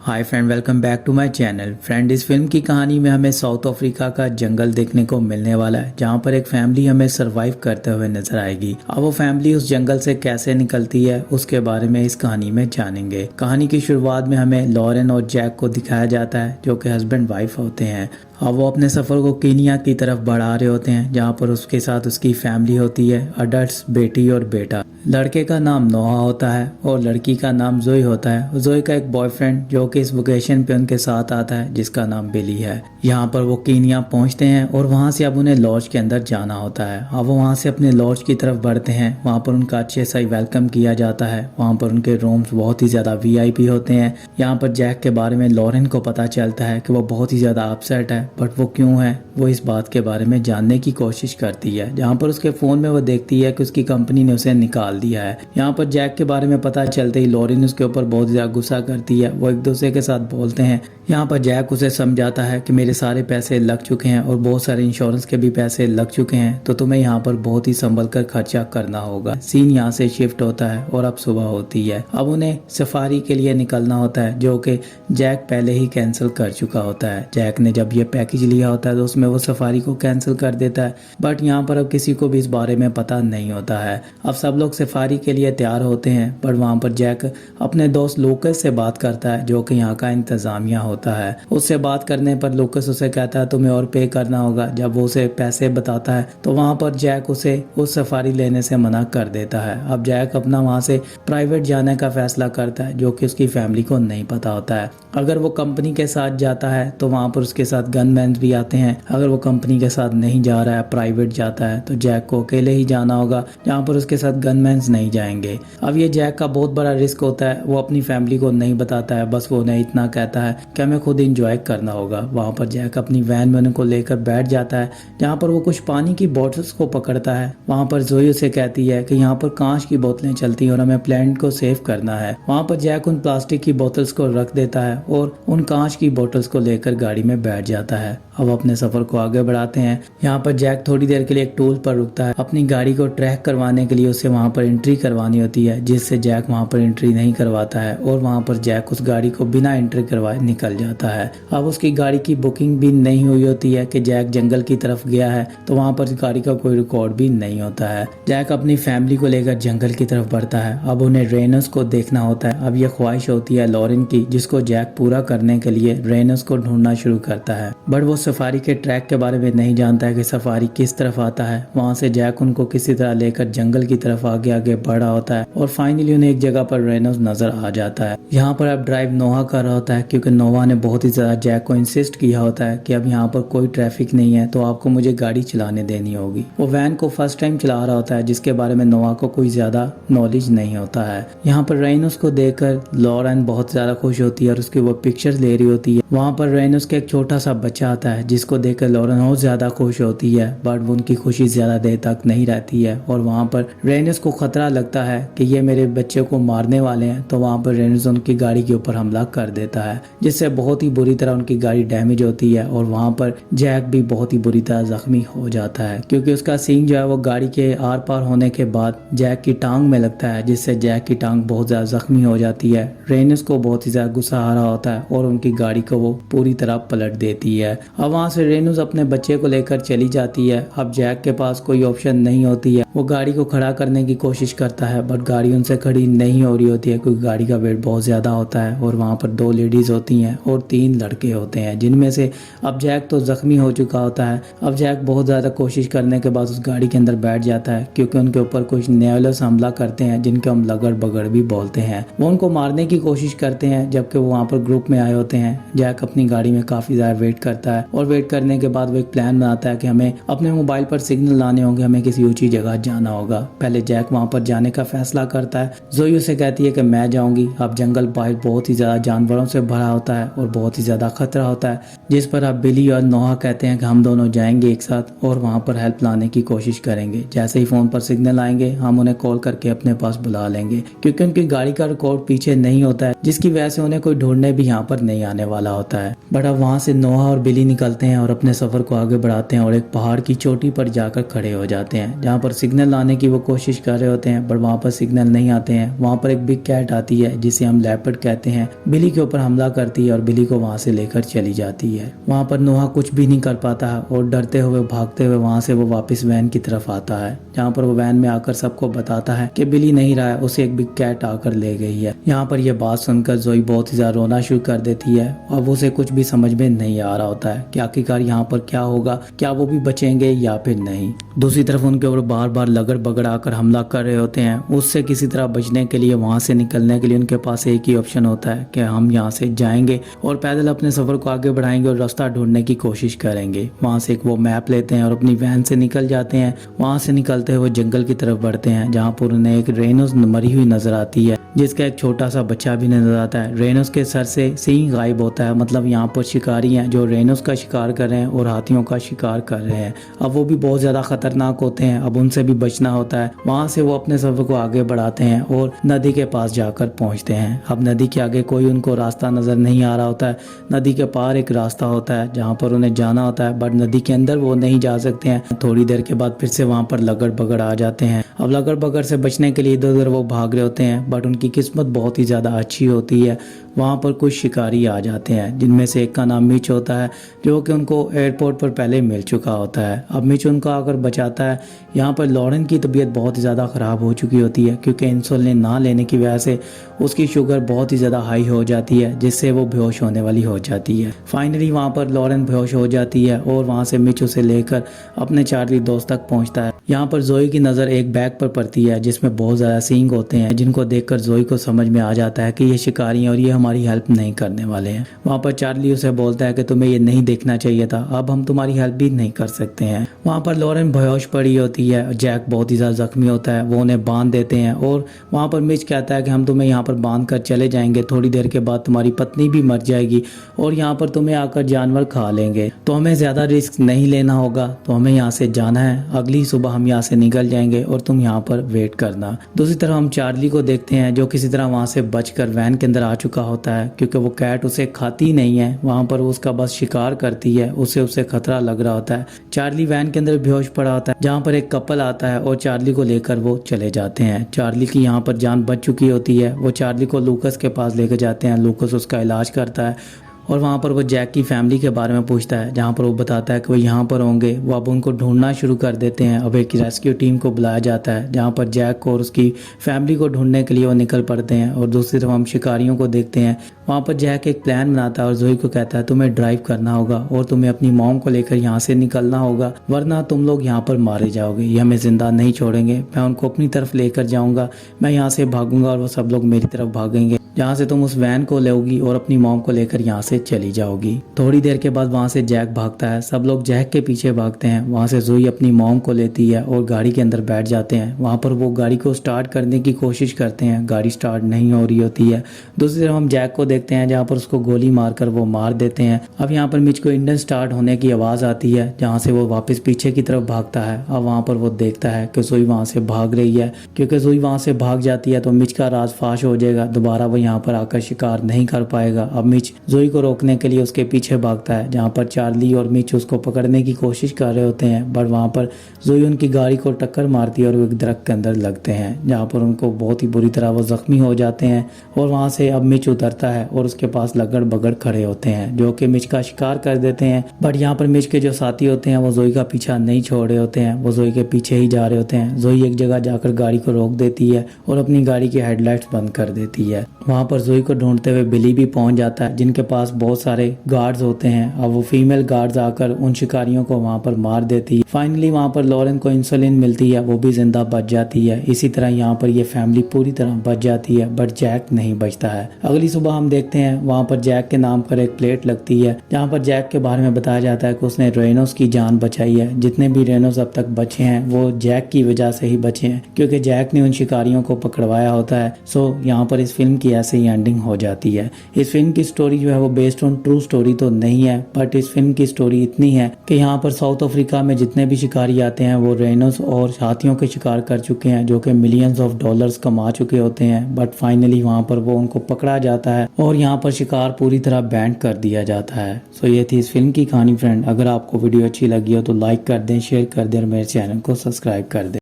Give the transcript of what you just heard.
Hi friend, welcome back to my channel. Friend, इस film की कहानी में हमें साउथ अफ्रीका का जंगल देखने को मिलने वाला है, जहां पर एक फैमिली हमें सरवाइव करते हुए नजर आएगी। अब वो फैमिली उस जंगल से कैसे निकलती है उसके बारे में इस कहानी में जानेंगे। कहानी की शुरुआत में हमें लॉरेन और जैक को दिखाया जाता है, जो कि हस्बैंड वाइफ होते हैं। अब वो अपने सफ़र को कीनिया की तरफ बढ़ा रहे होते हैं, जहाँ पर उसके साथ उसकी फैमिली होती है, अडल्ट, बेटी और बेटा। लड़के का नाम नोहा होता है और लड़की का नाम जोई होता है। जोई का एक बॉयफ्रेंड जो कि इस वेकेशन पे उनके साथ आता है, जिसका नाम बिली है। यहाँ पर वो कीनिया पहुँचते हैं और वहाँ से अब उन्हें लॉज के अंदर जाना होता है। अब वो वहाँ से अपने लॉज की तरफ बढ़ते हैं। वहाँ पर उनका अच्छे से वेलकम किया जाता है। वहाँ पर उनके रूम्स बहुत ही ज़्यादा VIP होते हैं। यहाँ पर जैक के बारे में लॉरेन को पता चलता है कि वो बहुत ही ज़्यादा अपसेट है, बट वो क्यों है वो इस बात के बारे में जानने की कोशिश करती है। जहाँ पर उसके फ़ोन में वो देखती है कि उसकी कंपनी ने उसे निकाल दिया है। यहाँ पर जैक के बारे में पता चलते ही लॉरेन उसके ऊपर बहुत ज़्यादा गुस्सा करती है। वो एक दूसरे के साथ बोलते हैं। यहाँ पर जैक उसे समझाता है कि मेरे सारे पैसे लग चुके हैं और बहुत सारे इंश्योरेंस के भी पैसे लग चुके हैं, तो तुम्हें यहाँ पर बहुत ही संभल कर खर्चा करना होगा। सीन यहाँ से शिफ्ट होता है और अब सुबह होती है। अब उन्हें सफारी के लिए निकलना होता है, जो कि जैक पहले ही कैंसिल कर चुका होता है। जैक ने जब ये पैकेज लिया होता है तो उसमें वो सफारी को कैंसिल कर देता है, बट यहाँ पर अब किसी को भी इस बारे में पता नहीं होता है। अब सब लोग सफारी के लिए तैयार होते हैं, पर वहाँ पर जैक अपने दोस्त लूकस से बात करता है, जो कि यहाँ का इंतजामिया होता है। उससे बात करने पर लूकस उसे कहता है तुम्हें और पे करना होगा। जब वो उसे पैसे बताता है तो वहाँ पर जैक उसे उस सफारी लेने से मना कर देता है। अब जैक अपना वहाँ से प्राइवेट जाने का फैसला करता है, जो कि उसकी फैमिली को नहीं पता होता है। अगर वो कंपनी के साथ जाता है तो वहाँ पर उसके साथ गनमैन भी आते हैं। अगर वो कंपनी के साथ नहीं जा रहा है, प्राइवेट जाता है, तो जैक को अकेले ही जाना होगा, जहाँ पर उसके साथ गनमैन्स नहीं जाएंगे। अब ये जैक का बहुत बड़ा रिस्क होता है। वो अपनी फैमिली को नहीं बताता है, बस वो उन्हें इतना कहता है कि हमें खुद इंजॉय करना होगा। वहाँ पर जैक अपनी वैन में उनको लेकर बैठ जाता है, जहाँ पर वो कुछ पानी की बोतल्स को पकड़ता है। वहाँ पर जोई उसे कहती है कि यहाँ पर कांच की बोतलें चलती हैं और हमें प्लेनेट को सेव करना है। वहाँ पर जैक उन प्लास्टिक की बोतल्स को रख देता है और उन कांच की बोतल्स को लेकर गाड़ी में बैठ जाता है। अब अपने सफर को आगे बढ़ाते हैं। यहाँ पर जैक थोड़ी देर के लिए एक टूल पर रुकता है। अपनी गाड़ी को ट्रैक करवाने के लिए उसे वहाँ पर एंट्री करवानी होती है, जिससे जैक वहाँ पर एंट्री नहीं करवाता है और वहाँ पर जैक उस गाड़ी को बिना एंट्री करवाए निकल जाता है। अब उसकी गाड़ी की बुकिंग भी नहीं हुई होती है कि जैक जंगल की तरफ गया है, तो वहाँ पर गाड़ी का कोई रिकॉर्ड भी नहीं होता है। जैक अपनी फैमिली को लेकर जंगल की तरफ बढ़ता है। अब उन्हें रेनस को देखना होता है। अब यह ख्वाहिश होती है लॉरेन की, जिसको जैक पूरा करने के लिए रेनस को ढूंढना शुरू करता है, बट वो सफारी के ट्रैक के बारे में नहीं जानता है कि सफारी किस तरफ आता है। वहाँ से जैक उनको किसी तरह लेकर जंगल की तरफ आगे आगे बढ़ा होता है और फाइनली उन्हें एक जगह पर रेनस नजर आ जाता है। यहाँ पर अब ड्राइव नोहा कर रहा होता है, क्योंकि नोहा ने बहुत ही ज्यादा जैक को इंसिस्ट किया होता है कि अब यहाँ पर कोई ट्रैफिक नहीं है, तो आपको मुझे गाड़ी चलाने देनी होगी। वो वैन को फर्स्ट टाइम चला रहा होता है, जिसके बारे में नोहा को कोई ज्यादा नॉलेज नहीं होता है। यहाँ पर रेनस को देखकर लॉरेन बहुत ज्यादा खुश होती है और उसकी वो पिक्चर्स ले रही होती है। वहाँ पर रेनस का एक छोटा सा बच्चा आता है, जिसको देखकर लॉरेन और ज्यादा खुश होती है, बट वो उनकी खुशी ज्यादा देर तक नहीं रहती है और वहाँ पर रेनस को खतरा लगता है कि ये मेरे बच्चे को मारने वाले हैं। तो वहाँ पर रेनस उनकी गाड़ी के ऊपर हमला कर देता है, जिससे बहुत ही बुरी तरह उनकी गाड़ी डैमेज होती है और वहाँ पर जैक भी बहुत ही बुरी तरह जख्मी हो जाता है, क्योंकि उसका सींग जो है वो गाड़ी के आर पार होने के बाद जैक की टांग में लगता है, जिससे जैक की टांग बहुत ज्यादा जख्मी हो जाती है। रेनस को बहुत ही ज्यादा गुस्सा आ रहा होता है और उनकी गाड़ी को वो पूरी तरह पलट देती है। अब वहाँ से रेनस अपने बच्चे को लेकर चली जाती है। अब जैक के पास कोई ऑप्शन नहीं होती है। वो गाड़ी को खड़ा करने की कोशिश करता है, बट गाड़ी उनसे खड़ी नहीं हो रही होती है, क्योंकि गाड़ी का वेट बहुत ज्यादा होता है और वहाँ पर 2 लेडीज होती हैं और 3 लड़के होते हैं, जिनमें से अब जैक तो जख्मी हो चुका होता है। अब जैक बहुत ज्यादा कोशिश करने के बाद उस गाड़ी के अंदर बैठ जाता है, क्योंकि उनके ऊपर कुछ नेवलस हमला करते हैं, जिनके हम लगड़ बगड़ भी बोलते हैं। वो उनको मारने की कोशिश करते हैं, जबकि वो वहाँ पर ग्रुप में आए होते हैं। जैक अपनी गाड़ी में काफी ज्यादा वेट करता है और वेट करने के बाद वो एक प्लान बनाता है कि हमें अपने मोबाइल पर सिग्नल लाने होंगे, हमें किसी ऊंची जगह जाना होगा। पहले जैक वहाँ पर जाने का फैसला करता है। जोई उसे कहती है कि मैं जाऊंगी। अब जंगल बाहर बहुत ही ज्यादा जानवरों से भरा होता है और बहुत ही ज्यादा खतरा होता है, जिस पर अब बिली और नोहा कहते हैं कि हम दोनों जाएंगे एक साथ और वहाँ पर हेल्प लाने की कोशिश करेंगे। जैसे ही फोन पर सिग्नल आएंगे हम उन्हें कॉल करके अपने पास बुला लेंगे, क्योंकि उनकी गाड़ी का रिकॉर्ड पीछे नहीं होता है, जिसकी वजह से उन्हें कोई ढूंढने भी यहाँ पर नहीं आने वाला होता है। बट अब वहाँ से नोहा और बिली निकलते हैं और अपने सफ़र को आगे बढ़ाते हैं और एक पहाड़ की चोटी पर जाकर खड़े हो जाते हैं, जहाँ पर सिग्नल लाने की वो कोशिश कर रहे होते हैं, पर वहाँ पर सिग्नल नहीं आते हैं। वहाँ पर एक बिग कैट आती है जिसे हम लेपर्ड कहते हैं, बिली के ऊपर हमला करती है और बिली को वहाँ से लेकर चली जाती है। वहाँ पर नोहा कुछ भी नहीं कर पाता है और डरते हुए भागते हुए वहाँ से वो वापस वैन की तरफ आता है, जहाँ पर वो वैन में आकर सबको बताता है कि बिली नहीं रहा है, उसे एक बिग कैट आकर ले गई है। यहाँ पर यह बात सुनकर जोई बहुत ही ज्यादा रोना शुरू कर देती है। अब उसे कुछ भी समझ में नहीं आ रहा होता है कि आखिरकार यहाँ पर क्या होगा, क्या वो भी बचेंगे या फिर नहीं। दूसरी तरफ उनके ऊपर बार बार लगड़ बगड़ आकर हमला कर रहे होते हैं। उससे किसी तरह बचने के लिए, वहाँ से निकलने के लिए उनके पास एक ही ऑप्शन होता है कि हम यहाँ से जाएंगे और पैदल अपने सफर को आगे बढ़ाएंगे और रास्ता ढूंढने की कोशिश करेंगे। वहाँ से एक वो मैप लेते हैं और अपनी वैन से निकल जाते हैं। वहाँ से निकलते हुए जंगल की तरफ बढ़ते हैं, जहाँ पर उन्हें एक रेनोस मरी हुई नजर आती है, जिसका एक छोटा सा बच्चा भी नजर आता है। रेनोस के सर से सींग गायब होता है, मतलब यहाँ पर शिकारी हैं जो रेनोस का शिकार कर रहे हैं और हाथियों का शिकार कर रहे हैं। अब वो भी बहुत ज्यादा खतरनाक होते हैं, अब उनसे भी बचना होता है। वहाँ से वो अपने सफर को आगे बढ़ाते हैं और नदी के पास जाकर पहुँचते हैं। अब नदी के आगे कोई उनको रास्ता नजर नहीं आ रहा होता है। नदी के पार एक रास्ता होता है जहाँ पर उन्हें जाना होता है, बट नदी के अंदर वो नहीं जा सकते हैं। थोड़ी देर के बाद फिर से वहाँ पर लगड़ बगड़ आ जाते हैं। अब लगड़ बगड़ से बचने के लिए इधर उधर वो भाग रहे होते हैं, बट उनकी किस्मत बहुत ही ज़्यादा अच्छी होती है। वहाँ पर कुछ शिकारी आ जाते हैं, जिनमें से एक का नाम मिच होता है, जो कि उनको एयरपोर्ट पर पहले मिल चुका होता है। अब मिच उनको आकर बचाता है। यहाँ पर लॉरेन की तबीयत बहुत ही ज़्यादा ख़राब हो चुकी होती है, क्योंकि इंसुलिन ना लेने की वजह से उसकी शुगर बहुत ही ज़्यादा हाई हो जाती है, जिससे वो बेहोश होने वाली हो जाती है। फाइनली वहाँ पर लॉरेन बेहोश हो जाती है और वहाँ से मिच उसे लेकर अपने चार्ली दोस्त तक पहुँचता है। यहाँ पर जोई की नज़र एक बैग पर पड़ती है जिसमें बहुत ज़्यादा सींग होते हैं, जिनको देखकर जोई को समझ में आ जाता है कि ये शिकारी हैं और ये हमारी हेल्प नहीं करने वाले हैं। वहाँ पर चार्ली उसे बोलता है कि तुम्हें ये नहीं देखना चाहिए था, अब हम तुम्हारी हेल्प भी नहीं कर सकते हैं। वहाँ पर लॉरेन बेहोश पड़ी होती है, जैक बहुत ही ज़्यादा जख्मी होता है, वो उन्हें बांध देते हैं और वहाँ पर मिच कहता है कि हम तुम्हें यहाँ पर बांध कर चले जाएंगे, थोड़ी देर के बाद तुम्हारी पत्नी भी मर जाएगी और यहाँ पर तुम्हें आकर जानवर खा लेंगे, तो हमें ज़्यादा रिस्क नहीं लेना होगा, तो हमें यहाँ से जाना है। अगली सुबह हम यहाँ से निकल जाएंगे और तुम यहाँ पर वेट करना। दूसरी तरफ हम चार्ली को देखते हैं, जो किसी तरह वहाँ से बचकर वैन के अंदर आ चुका होता है, क्योंकि वो कैट उसे खाती नहीं है। वहाँ पर वो उसका बस शिकार करती है, उसे खतरा लग रहा होता है। चार्ली वैन के अंदर बेहोश पड़ा होता है, जहाँ पर एक कपल आता है और चार्ली को लेकर वो चले जाते हैं। चार्ली की यहाँ पर जान बच चुकी होती है। वो चार्ली को लूकस के पास लेकर जाते हैं। लूकस उसका इलाज करता है और वहाँ पर वो जैक की फैमिली के बारे में पूछता है, जहाँ पर वो बताता है कि वो यहाँ पर होंगे। वो अब उनको ढूंढना शुरू कर देते हैं। अब एक रेस्क्यू टीम को बुलाया जाता है, जहाँ पर जैक को और उसकी फैमिली को ढूंढने के लिए वो निकल पड़ते हैं। और दूसरी तरफ हम शिकारियों को देखते हैं। वहाँ पर जैक एक प्लान बनाता है और जोई को कहता है तुम्हें ड्राइव करना होगा और तुम्हें अपनी मॉम को लेकर यहाँ से निकलना होगा, वरना तुम लोग यहाँ पर मारे जाओगे। ये हमें जिंदा नहीं छोड़ेंगे, मैं उनको अपनी तरफ लेकर जाऊँगा, मैं यहाँ से भागूंगा और वो सब लोग मेरी तरफ भागेंगे, जहाँ से तुम उस वैन को लोगी और अपनी मॉम को लेकर यहाँ से चली जाओगी। थोड़ी देर के बाद वहाँ से जैक भागता है, सब लोग जैक के पीछे भागते हैं। वहाँ से जोई अपनी मॉम को लेती है और गाड़ी के अंदर बैठ जाते हैं। वहाँ पर वो गाड़ी को स्टार्ट करने की कोशिश करते हैं, गाड़ी स्टार्ट नहीं हो रही होती है। दूसरी तरफ हम जैक को देखते हैं, जहाँ पर उसको गोली मारकर वो मार देते हैं। अब यहाँ पर मिच को इंजन स्टार्ट होने की आवाज़ आती है, जहाँ से वो वापस पीछे की तरफ भागता है। अब वहाँ पर वो देखता है कि जोई वहाँ से भाग रही है, क्योंकि जोई वहाँ से भाग जाती है तो मिच का राज फाश हो जाएगा, दोबारा वो यहाँ पर आकर शिकार नहीं कर पाएगा। अब मिच जोई को रोकने के लिए उसके पीछे भागता है, जहाँ पर चार्ली और मिच उसको पकड़ने की कोशिश कर रहे होते हैं, बट वहाँ पर जोई उनकी गाड़ी को टक्कर मारती है और वो एक दरख्त के अंदर लगते हैं, जहाँ पर उनको बहुत ही बुरी तरह वो जख्मी हो जाते हैं। और वहाँ से अब मिच उतरता है और उसके पास लगड़ बगड़ खड़े होते हैं, जो कि मिच का शिकार कर देते हैं। बट यहाँ पर मिच के जो साथी होते हैं वो जोई का पीछा नहीं छोड़ रहे होते हैं, वो जोई के पीछे ही जा रहे होते हैं। जोई एक जगह जाकर गाड़ी को रोक देती है और अपनी गाड़ी की हेडलाइट्स बंद कर देती है। वहाँ पर जोई को ढूंढते हुए बिली भी पहुंच जाता है, जिनके पास बहुत सारे गार्ड्स होते हैं। अब वो फीमेल गार्ड्स आकर उन शिकारियों को वहाँ पर मार देती है। फाइनली वहाँ पर लॉरेन को इंसुलिन मिलती है, वो भी जिंदा बच जाती है। इसी तरह यहाँ पर ये फैमिली पूरी तरह बच जाती है, बट जैक नहीं बचता है। अगली सुबह हम देखते हैं वहाँ पर जैक के नाम पर एक प्लेट लगती है, जहाँ पर जैक के बारे में बताया जाता है कि उसने रेनोस की जान बचाई है। जितने भी रेनोस अब तक बचे हैं वो जैक की वजह से ही बचे हैं, क्योंकि जैक ने उन शिकारियों को पकड़वाया होता है। सो यहाँ पर इस फिल्म की ऐसे ही एंडिंग हो जाती है। इस फिल्म की स्टोरी जो है वो बेस्ड ऑन ट्रू स्टोरी तो नहीं है, बट इस फिल्म की स्टोरी इतनी है कि यहाँ पर साउथ अफ्रीका में जितने भी शिकारी आते हैं वो रेनोस और हाथियों के शिकार कर चुके हैं, जो कि मिलियंस ऑफ डॉलर्स कमा चुके होते हैं, बट फाइनली वहाँ पर वो उनको पकड़ा जाता है और यहाँ पर शिकार पूरी तरह बैंड कर दिया जाता है। सो ये थी इस फिल्म की कहानी फ्रेंड। अगर आपको वीडियो अच्छी लगी हो तो लाइक कर दें, शेयर कर दें और मेरे चैनल को सब्सक्राइब कर दें।